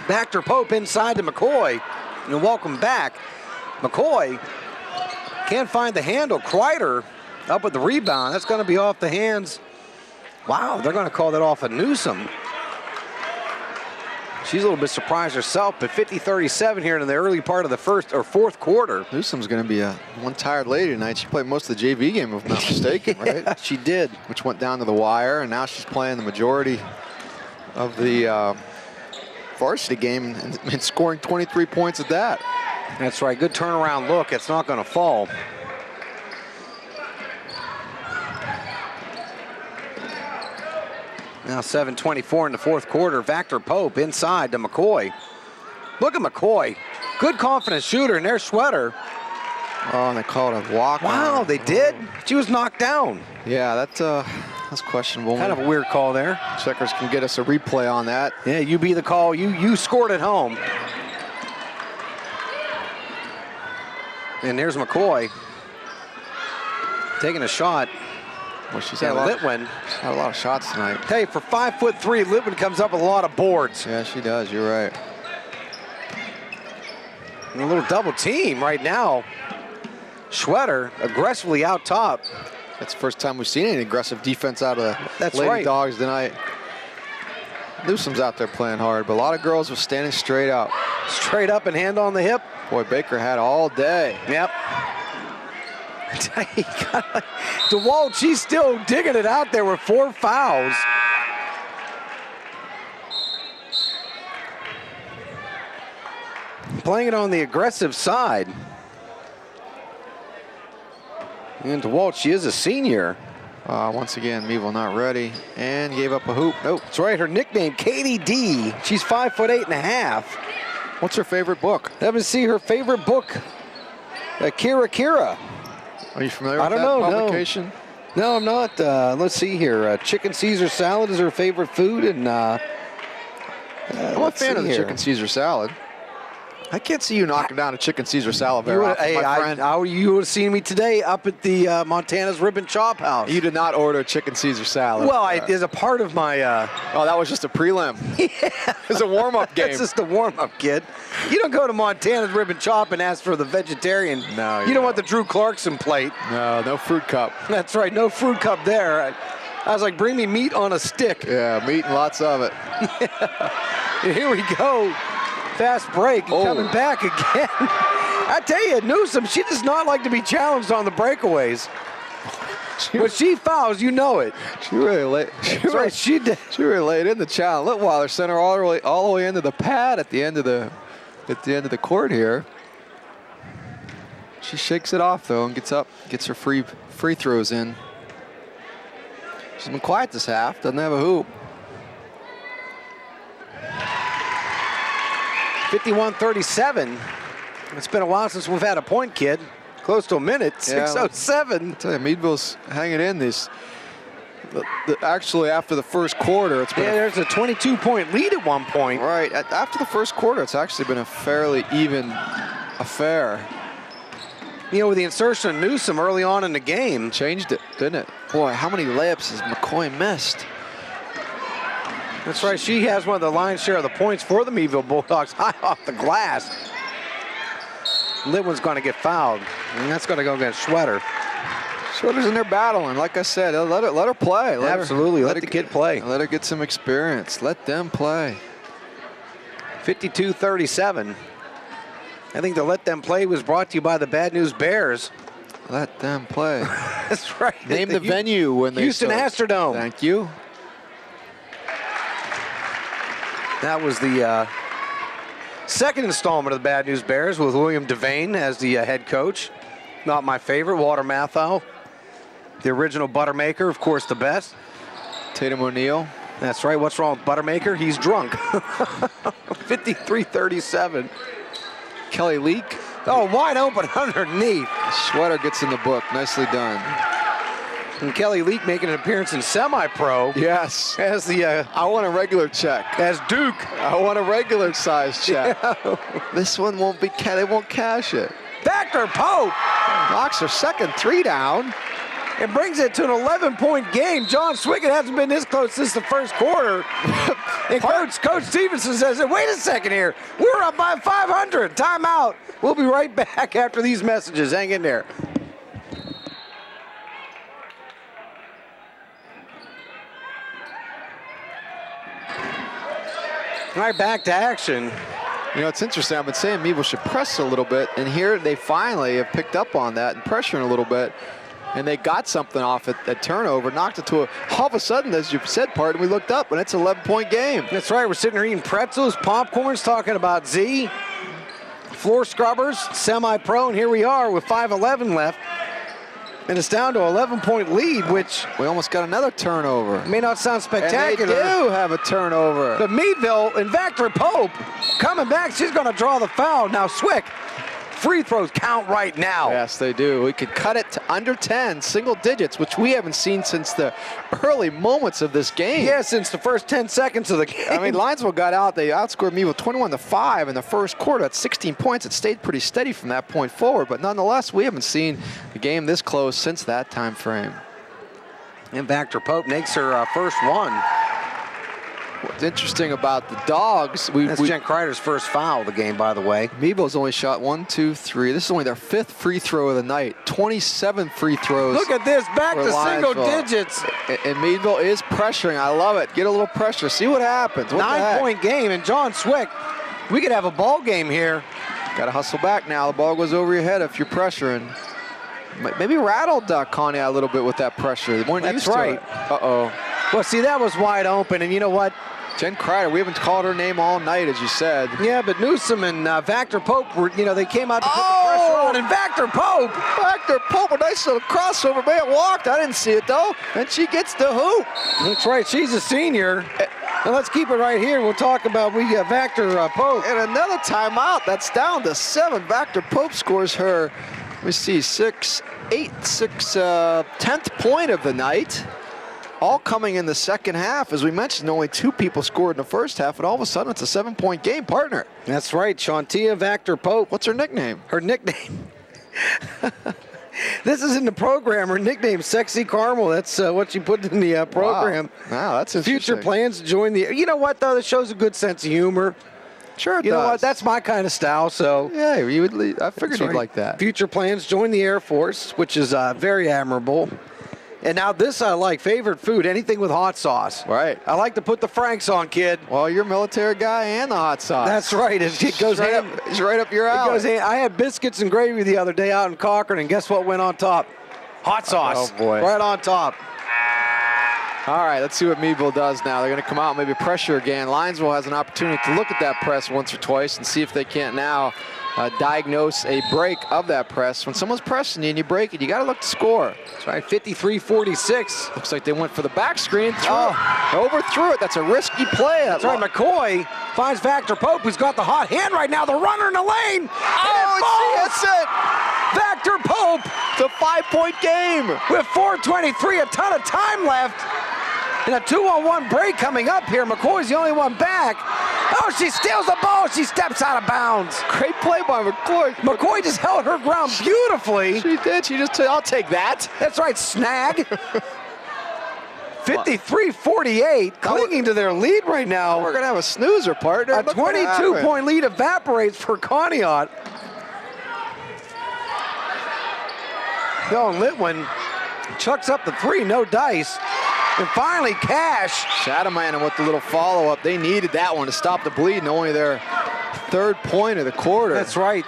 Back to Pope inside to McCoy. And welcome back. McCoy can't find the handle. Kreider up with the rebound. That's going to be off the hands. Wow, they're going to call that off of Newsom. She's a little bit surprised herself, but 50-37 here in the early part of the first or fourth quarter. Newsom's going to be one tired lady tonight. She played most of the JV game, if I'm not mistaken, Yeah, right? she did. Which went down to the wire, and now she's playing the majority of the varsity game and scoring 23 points at that. That's right. Good turnaround look. It's not going to fall. Now 7:24 in the fourth quarter. Vactor Pope inside to McCoy. Look at McCoy. Good confident shooter, and there's Schwetter. Oh, and they called a walk. Wow, they did? She was knocked down. Yeah, that's questionable. Kind of a weird call there. Checkers can get us a replay on that. Yeah, you be the call. You scored at home. And there's McCoy taking a shot. Well, she's Yeah, had Litwin. She's had a lot of shots tonight. Hey, for 5'3", Litwin comes up with a lot of boards. Yeah, she does. You're right. And a little double team right now. Schwetter aggressively out top. That's the first time we've seen any aggressive defense out of the Lady right. Dogs tonight. Newsom's out there playing hard, but a lot of girls were standing straight out. Straight up and hand on the hip. Boy, Baker had all day. Yep. DeWalt, she's still digging it out there with 4 fouls. Playing it on the aggressive side. And DeWalt, she is a senior. Once again, Meadville not ready and gave up a hoop. Nope. That's right, her nickname, Katie D. She's 5'8.5". What's her favorite book? Let me see her favorite book, Qtr. Are you familiar with I don't that know, publication? No, I'm not. Let's see here. Chicken Caesar salad is her favorite food, and I'm a fan of the chicken Caesar salad. I can't see you knocking down a chicken Caesar salad very often, my friend. You would have seen me today up at the Montana's Rib and Chop House. You did not order a chicken Caesar salad. Well, as a part of my... oh, that was just a prelim. Yeah. It was a warm-up game. That's just a warm-up, kid. You don't go to Montana's Rib and Chop and ask for the vegetarian. No, you don't want the Drew Clarkson plate. No fruit cup. That's right, no fruit cup there. I was like, bring me meat on a stick. Yeah, meat and lots of it. Yeah. And here we go. Fast break, and coming back again. I tell you, Newsom, she does not like to be challenged on the breakaways. When she fouls, you know it. She really laid. She did. She really laid in the challenge. Litweiler sent her all the way into the pad at the end of the court here. She shakes it off though and gets up, gets her free throws in. She's been quiet this half. Doesn't have a hoop. 51-37. It's been a while since we've had a point, kid. Close to a minute. 6:07. I tell you, Meadville's hanging in this. Actually, after the first quarter, it's been there's a 22-point lead at one point. Right. After the first quarter, it's actually been a fairly even affair. You know, with the insertion of Newsom early on in the game. Changed it, didn't it? Boy, how many layups has McCoy missed? That's right. She has one of the lion's share of the points for the Meadville Bulldogs high off the glass. Litwin's going to get fouled, and that's going to go against Schwetter. Schwetter's in there battling. Like I said, let her play. Absolutely. Let the kid play. Let her get some experience. Let them play. 52-37. I think the Let Them Play was brought to you by the Bad News Bears. Let them play. That's right. Name the venue when they Houston Astrodome. Thank you. That was the second installment of the Bad News Bears with William Devane as the head coach. Not my favorite, Walter Matthau. The original Buttermaker, of course, the best. Tatum O'Neal. That's right. What's wrong with Buttermaker? He's drunk. 53-37. Kelly Leak. Oh, wide open underneath. Schwetter gets in the book. Nicely done. And Kelly Leak making an appearance in semi-pro. Yes. As the I want a regular check. As Duke. I want a regular size check. Yeah. This one won't be. They won't cash it. Vactor Pope knocks her second three down. and brings it to an 11-point game. John Swickett hasn't been this close since the first quarter. And Coach Stevenson says, wait a second here. We're up by 500. Timeout. We'll be right back after these messages. Hang in there. All right, back to action. You know, it's interesting. I've been saying Meadville should press a little bit, and here they finally have picked up on that and pressuring a little bit. And they got something off at that turnover, knocked it to all of a sudden, as you said, and we looked up, and it's an 11-point game. That's right. We're sitting here eating pretzels, popcorns, talking about Z, floor scrubbers, semi-pro, and here we are with 5:11 left. And it's down to an 11-point lead, which we almost got another turnover. May not sound spectacular. And they do have a turnover. But Meadville and Vactor Pope coming back. She's going to draw the foul. Now Swick, free throws count right now. Yes, they do. We could cut it to under 10, single digits, which we haven't seen since the early moments of this game. Yeah, since the first 10 seconds of the game. I mean, Linesville got out. They outscored Meadville 21-5 in the first quarter. At 16 points, it stayed pretty steady from that point forward. But nonetheless, we haven't seen a game this close since that time frame. And Vactor Pope makes her first one. What's interesting about the Dogs, that's Jen Kreider's first foul of the game, by the way. Meadville's only shot 1, 2, 3. This is only their 5th free throw of the night. 27 free throws. Look at this, back to single Linesville. digits. And Meadville is pressuring. I love it. Get a little pressure. See what happens. 9-point game, and John Swick, we could have a ball game here. Got to hustle back now. The ball goes over your head if you're pressuring. Maybe rattled Conneaut a little bit with that pressure. They weren't That's used to right. it. Uh-oh. Well, see, that was wide open, and you know what? Jen Kreider, we haven't called her name all night, as you said. Yeah, but Newsom and Vactor Pope were, they came out to put the pressure on, and Vactor Pope, a nice little crossover. Man walked. I didn't see it, though. And she gets the hoop. That's right. She's a senior. And let's keep it right here. We'll talk about Vactor Pope. And another timeout. That's down to 7. Vactor Pope scores her, let me see, 10th point of the night. All coming in the second half. As we mentioned, only 2 people scored in the first half, and all of a sudden it's a 7-point game, partner. That's right, Shantia Vactor Pope. What's her nickname? Her nickname. This is in the program. Her nickname, Sexy Caramel. That's what she put in the program. Wow, that's interesting. Future plans to join the... You know what, though? This shows a good sense of humor. Sure it You does. know what? That's my kind of style, so... Yeah, I figured you'd like that. Future plans, join the Air Force, which is very admirable. And now this I like, favorite food, anything with hot sauce. Right. I like to put the Franks on, kid. Well, you're a military guy and the hot sauce. That's right. It goes It's right up your alley. I had biscuits and gravy the other day out in Cochran, and guess what went on top? Hot sauce. Oh, boy. Right on top. All right, let's see what Meadville does now. They're going to come out and maybe pressure again. Linesville has an opportunity to look at that press once or twice and see if they can't now diagnose a break of that press. When someone's pressing you and you break it, you got to look to score. That's right, 53-46. Looks like they went for the back screen. Overthrew it. That's a risky play. That's right, McCoy finds Vactor Pope, who's got the hot hand right now. The runner in the lane. That's it. Vactor Pope. It's a 5-point game. With 4:23, a ton of time left. And a 2-on-1 break coming up here. McCoy's the only one back. Oh, she steals the ball. She steps out of bounds. Great play by McCoy. McCoy just held her ground beautifully. She did. She just said, I'll take that. That's right, snag. 53-48, clinging to their lead right now. We're going to have a snoozer, partner. A 22-point lead evaporates for Conneaut. Dylan Litwin chucks up the 3, no dice. And finally, Cash. Shadowman with the little follow-up. They needed that one to stop the bleeding. Only their 3rd point of the quarter. That's right.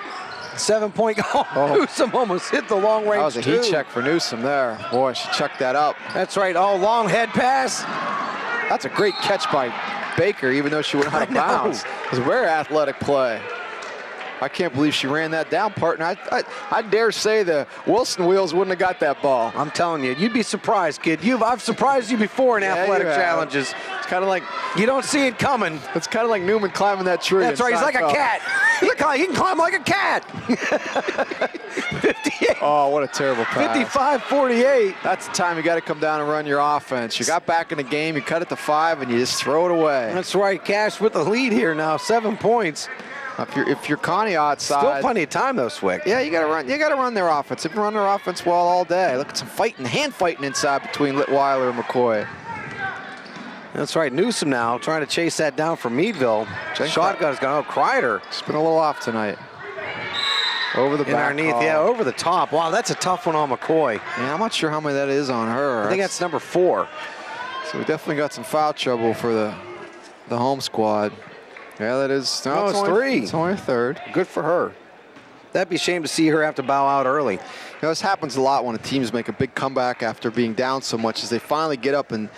7-point goal. Newsom almost hit the long range. That was a heat check for Newsom there. Boy, she chucked that up. That's right. Oh, long head pass. That's a great catch by Baker, even though she went out of bounds. It was a very athletic play. I can't believe she ran that down, partner. I dare say the Wilson wheels wouldn't have got that ball. I'm telling you, you'd be surprised, kid. I've surprised you before in athletic challenges. It's kind of like... You don't see it coming. It's kind of like Newman climbing that tree. That's right. He's like a cat. He can climb like a cat. 58. Oh, what a terrible pass. 55-48. That's the time you got to come down and run your offense. You got back in the game, you cut it to 5, and you just throw it away. That's right. Cash with the lead here now, 7 points. If you're Conneaut side, still plenty of time though, Swick. yeah, you gotta run their offense. They've run their offense well all day. Look at some hand fighting inside between Litweiler and McCoy. That's right. Newsom now trying to chase that down from Meadville. Shotgun's going. Oh, Kreider. It's been a little off tonight. Over the back. Underneath, yeah, over the top. Wow, that's a tough one on McCoy. Yeah, I'm not sure how many that is on her. I think that's number 4. So we definitely got some foul trouble for the home squad. Yeah, that is. No, it's 3. It's only a third. Good for her. That'd be a shame to see her have to bow out early. You know, this happens a lot when teams make a big comeback after being down so much, as they finally get up and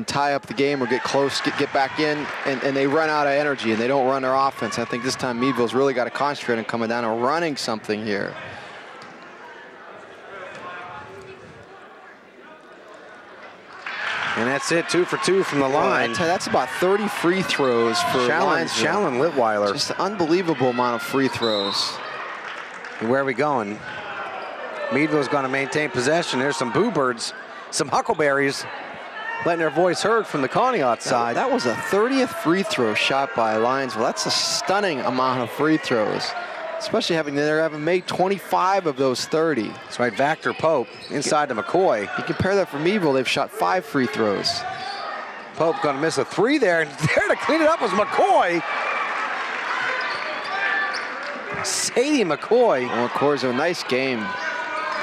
tie up the game or get close, get back in, and they run out of energy and they don't run their offense. I think this time Meadville's really got to concentrate on coming down and running something here. And that's it, 2 for 2 from the line. That's about 30 free throws for Shallon Litweiler. Just an unbelievable amount of free throws. And where are we going? Meadville's going to maintain possession. There's some boo-birds, some huckleberries, letting their voice heard from the Conneaut side. That was a 30th free throw shot by Lionsville. That's a stunning amount of free throws, especially having made 25 of those 30. That's right, Vactor Pope inside to McCoy. You compare that for Meadville, they've shot 5 free throws. Pope going to miss a 3 there, and there to clean it up was McCoy. Sadie McCoy. Well, McCoy's a nice game.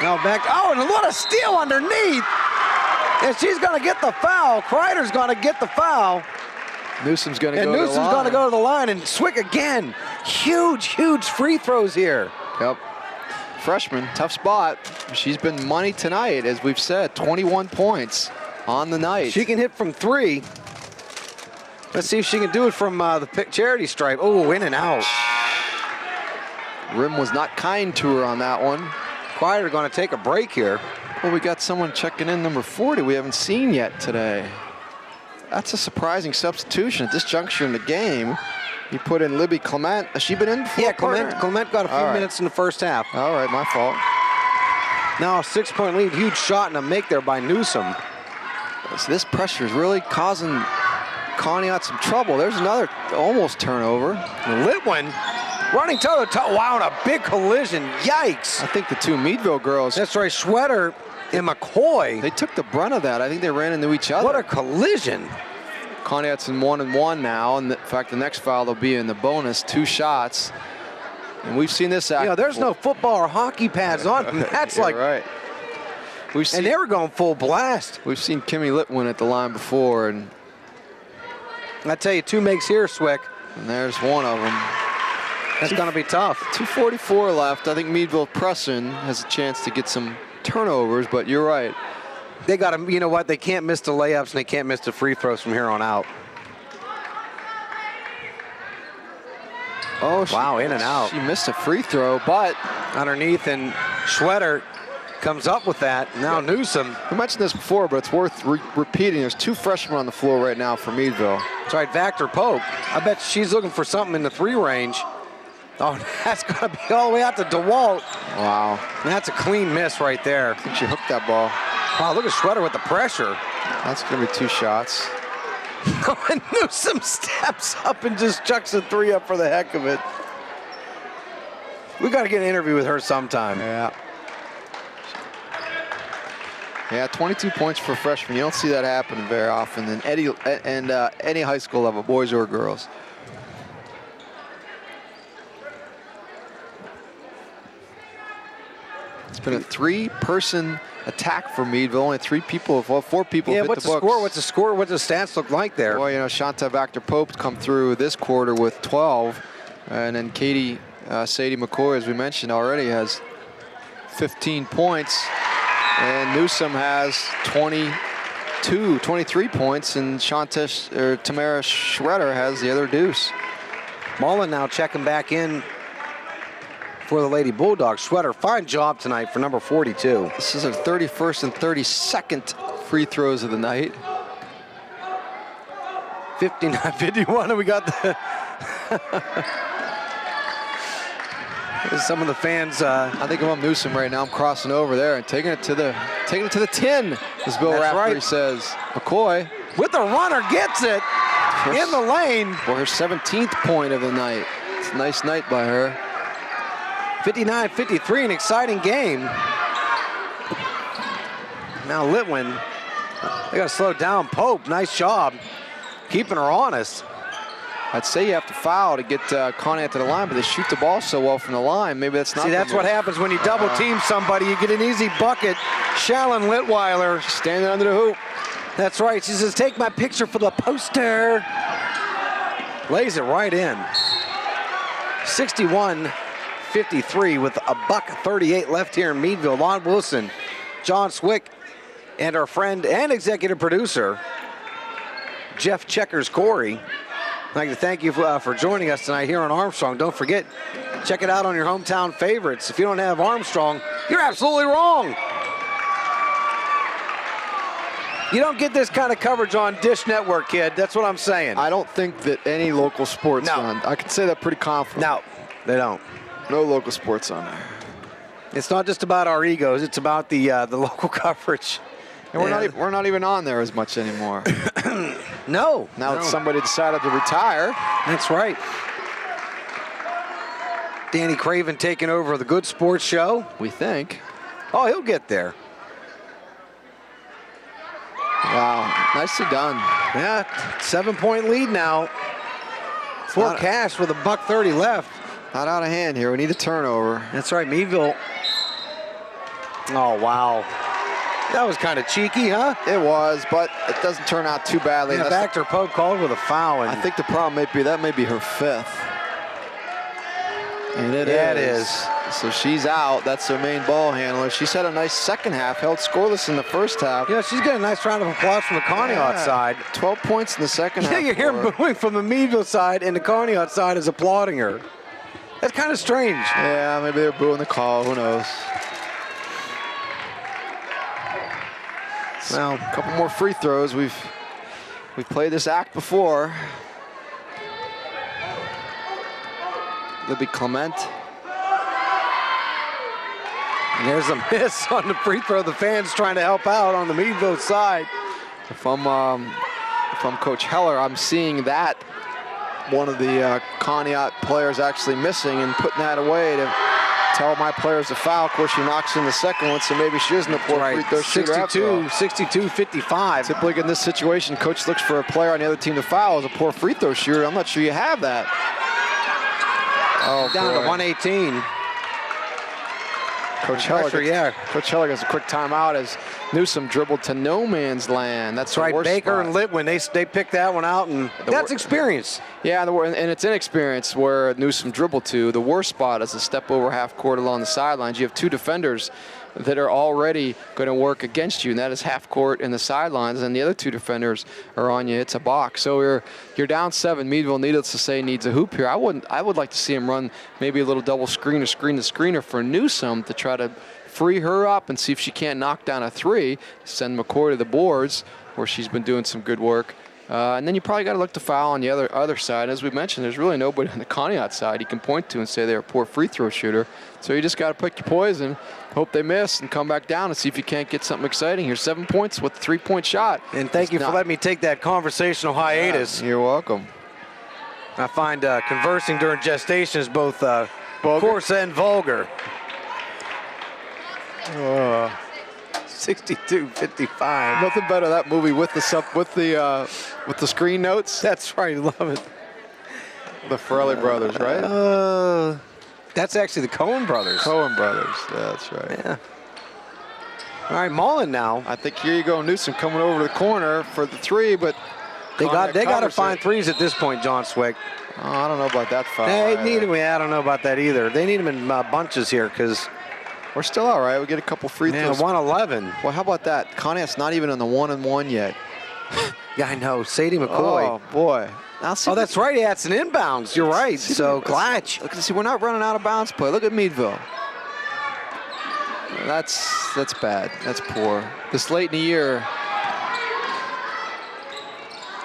Now back, and what a steal underneath. And she's going to get the foul. Kreider's going to get the foul. Newsom's going to go to the line. And Newsom's going to go to the line, and Swick again. Huge free throws here. Yep. Freshman, tough spot. She's been money tonight, as we've said, 21 points on the night. She can hit from 3. Let's see if she can do it from the charity stripe. Oh, in and out. Rim was not kind to her on that one. Kreider going to take a break here. Well, we got someone checking in, number 40, we haven't seen yet today. That's a surprising substitution at this juncture in the game. You put in Libby Clement. Has she been in before? Yeah, Clement got a few minutes in the first half. All right, my fault. Now a 6-point lead. Huge shot and a make there by Newsom. So this pressure is really causing Conneaut some trouble. There's another almost turnover. Litwin running toe-to-toe. Wow, and a big collision. Yikes. I think the two Meadville girls. That's right, Schwetter and McCoy. They took the brunt of that. I think they ran into each other. What a collision. Conneaut's in 1-1 now. And in fact, the next foul they'll be in the bonus, 2 shots. And we've seen this act. Yeah, there's no football or hockey pads on. That's like. Right. And they were going full blast. We've seen Kimmy Litwin at the line before. And I tell you, 2 makes here, Swick. And there's one of them. That's going to be tough. 2:44 left. I think Meadville pressing has a chance to get some turnovers, but you're right. They got to, you know what? They can't miss the layups and they can't miss the free throws from here on out. Oh, wow, in and out. She missed a free throw, but underneath, and Schwetter comes up with that. Now Newsom. We mentioned this before, but it's worth repeating. There's 2 freshmen on the floor right now for Meadville. That's right, Vactor Pope. I bet she's looking for something in the 3 range. Oh, that's going to be all the way out to DeWalt. Wow. And that's a clean miss right there. I think she hooked that ball. Wow, look at Schwetter with the pressure. That's going to be 2 shots. And Newsom steps up and just chucks a 3 up for the heck of it. We got to get an interview with her sometime. Yeah. Yeah, 22 points for a freshman. You don't see that happen very often in any high school level, boys or girls. It's been a 3-person attack for Meadville. Only 4 people have hit the books. What's the score? What's the stats look like there? Well, you know, Shanta Vactor Pope come through this quarter with 12. And then Sadie McCoy, as we mentioned already, has 15 points. And Newsom has 23 points. And Tamara Schroeder has the other deuce. Mullen now checking back in for the Lady Bulldogs. Schwetter, fine job tonight for number 42. This is her 31st and 32nd free throws of the night. 59-51, and we got the some of the fans. I think I'm Newsom right now. I'm crossing over there and taking it to the 10, as Bill Raftery says. McCoy with the runner gets it in the lane for her 17th point of the night. nice night by her. 59-53, an exciting game. Now Litwin, they got to slow down. Pope, nice job keeping her honest. I'd say you have to foul to get Conneaut to the line, but they shoot the ball so well from the line. Maybe that's not. See, that's what happens when you double team somebody. You get an easy bucket. Shallon Litweiler standing under the hoop. That's right. She says, take my picture for the poster. Lays it right in. 61-53 with a $1:38 left here in Meadville. Lon Wilson, John Swick, and our friend and executive producer, Jeff Checkers Corey. I'd like to thank you for joining us tonight here on Armstrong. Don't forget, check it out on your hometown favorites. If you don't have Armstrong, you're absolutely wrong. You don't get this kind of coverage on Dish Network, kid. That's what I'm saying. I don't think that any local sports on. I can say that pretty confident. No, they don't. No local sports on there. It's not just about our egos. It's about the local coverage. And we're not even on there as much anymore. No. Now that somebody decided to retire. That's right. Danny Craven taking over the Good Sports Show. We think. Oh, he'll get there. Wow, nicely done. Yeah, 7-point lead now. For Cash with a $1:30 left. Not out of hand here. We need a turnover. That's right, Meadville. Oh, wow. That was kind of cheeky, huh? It was, but it doesn't turn out too badly. Yeah, Baxter Pope called with a foul. And I think the problem may be her 5th. And it is. So she's out. That's their main ball handler. She's had a nice second half, held scoreless in the first half. Yeah, she's getting a nice round of applause from the Conneaut side. 12 points in the second half. Yeah, you hear booing from the Meadville side, and the Conneaut side is applauding her. That's kind of strange. Yeah, maybe they're booing the call. Who knows? Well, a couple more free throws. We've played this act before. Libby Clement. And there's a miss on the free throw. The fans trying to help out on the Meadville side. If I'm Coach Heller, I'm seeing that one of the Conneaut players actually missing and putting that away to tell my players to foul. Of course, she knocks in the second one, so maybe she isn't a poor free throw shooter. 62-55. Typically in this situation, coach looks for a player on the other team to foul as a poor free throw shooter. I'm not sure you have that. Oh, down to 118. Coach Heller gets a quick timeout as Newsom dribbled to no man's land. That's right. Baker spot. and Litwin, they picked that one out, and that's experience. Yeah, and it's inexperience where Newsom dribbled to. The worst spot is a step over half court along the sidelines. You have two defenders that are already going to work against you, and that is half court and the sidelines, and the other two defenders are on you. It's a box. So you're down 7. Meadville, needless to say, needs a hoop here. I would like to see him run maybe a little double screen or screen the screener for Newsom to try to free her up and see if she can't knock down a 3. Send McCoy to the boards where she's been doing some good work. And then you probably got to look to foul on the other side. As we mentioned, there's really nobody on the Conneaut side you can point to and say they're a poor free throw shooter. So you just got to pick your poison, hope they miss, and come back down and see if you can't get something exciting here. 7 points with a 3-point shot. And thank you for letting me take that conversational hiatus. Yeah, you're welcome. I find conversing during gestation is both coarse and vulgar. 62-55. Nothing better that movie with the screen notes. That's right, love it. The Farrelly brothers, right? That's actually the Coen brothers. Coen brothers. Yeah, that's right. Yeah. All right, Mullen now. I think here you go, Newsom coming over to the corner for the 3, but they got to find threes at this point, John Swick. Oh, I don't know about that foul. They need him. I don't know about that either. They need him in bunches here because we're still all right. We get a couple free throws. 111. Well, how about that? Conneaut's not even on the 1-and-1 yet. Yeah, I know. Sadie McCoy. Oh, boy. Oh, that's right. Yeah, it's an inbounds. You're right. So, Glatch. Look, see, we're not running out of bounds play. Look at Meadville. That's bad. That's poor. This late in the year.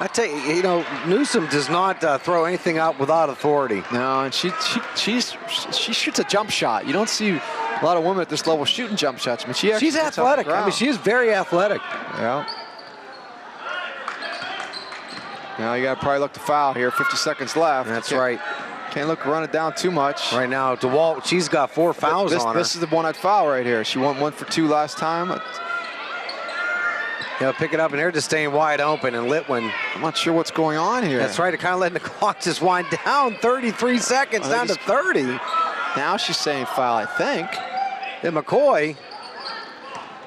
I tell you, Newsom does not throw anything out without authority. No, and she shoots a jump shot. You don't see a lot of women at this level shooting jump shots. I mean, she's athletic. I mean, she is very athletic. Yeah. Now you got to probably look to foul here. 50 seconds left. That's right. Can't run it down too much. Right now, DeWalt, she's got 4 fouls on her. This is the one I'd foul right here. She went 1 for 2 last time. Pick it up, and they're just staying wide open, and Litwin. I'm not sure what's going on here. That's right, they're kind of letting the clock just wind down. 33 seconds, down to 30. Now she's saying foul, I think. And McCoy,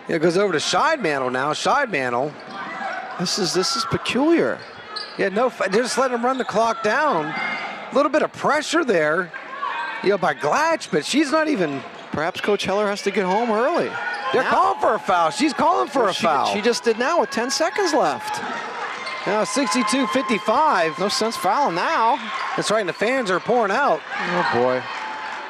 goes over to Scheidmantel now. Scheidmantel. This is peculiar. Yeah, they're just letting him run the clock down. A little bit of pressure there, by Glatch, but she's not even. Perhaps Coach Heller has to get home early. They're calling for a foul. She's calling for a foul. She just did now with 10 seconds left. Now 62-55. No sense fouling now. That's right, and the fans are pouring out. Oh, boy.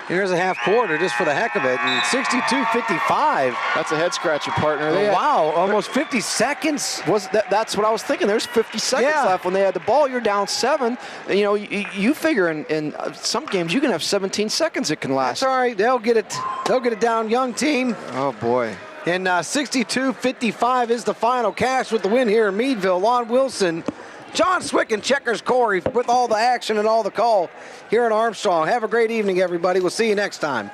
Here's a half quarter just for the heck of it, and 62-55. That's a head scratcher, partner. Wow, almost 50 seconds. That's what I was thinking. There's 50 seconds left when they had the ball. You're down 7. And, you figure in some games you can have 17 seconds it can last. That's all right. They'll get it down, young team. Oh, boy. And 62-55 is the final. Cash with the win here in Meadville. Lon Wilson, John Swick, and Checkers Corey with all the action and all the call here in Armstrong. Have a great evening, everybody. We'll see you next time.